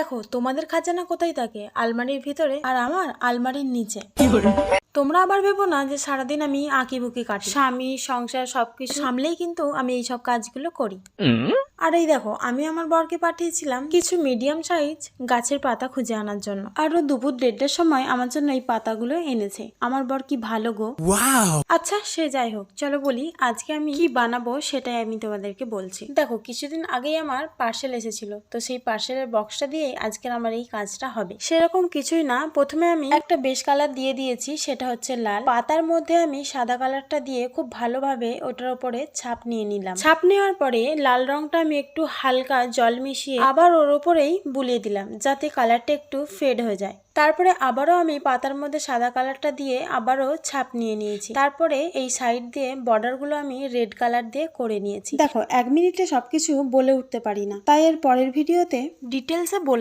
দেখো তোমাদের খাজানা কোথায় থাকে, আলমারির ভিতরে, আর আমার আলমারির নিচে। তোমরা আবার ভেবো না যে সারাদিন আমি আঁকিবুকি কাটি, স্বামী সংসার সবকিছু সামলেই কিন্তু আমি এইসব কাজগুলো করি। আর এই দেখো আমি আমার বরকে পাঠিয়েছিলাম কিছু মিডিয়াম সাইজ গাছের পাতা খুঁজে আনার জন্য, আর ও দুপুর 1:30টার সময় আমার জন্য এই পাতাগুলো এনেছে। আমার বর কি ভালো গো। আচ্ছা সে যাই হোক, চলো বলি আজকে আমি কি বানাবো সেটাই আমি তোমাদেরকে বলছি। দেখো কিছুদিন আগেই আমার পার্সেল এসেছিল, তো সেই পার্সেলের বক্সটা দিয়ে আজকের আমার এই কাজটা হবে। সেরকম কিছুই না, প্রথমে আমি একটা বেশ কালার দিয়ে দিয়েছি, সেটা হচ্ছে লাল। পাতার মধ্যে আমি সাদা কালারটা দিয়ে খুব ভালোভাবে ওটার উপরে ছাপ নিয়ে নিলাম। ছাপ নেওয়ার পরে লাল রংটা আমি একটু হালকা জল মিশিয়ে আবার ওর উপরেই বুলিয়ে দিলাম, যাতে কালারটা একটু ফেড হয়ে যায়। তারপরে আবারও আমি পাতার মধ্যে সাদা কালারটা দিয়ে আবারও ছাপ নিয়ে নিয়েছি। তারপরে এই সাইড দিয়ে বর্ডার গুলো আমি রেড কালার দিয়ে করে নিয়েছি। দেখো 1 মিনিটে সবকিছু বলে উঠতে পারি না, তাই এর পরের ভিডিওতে ডিটেলসে বলে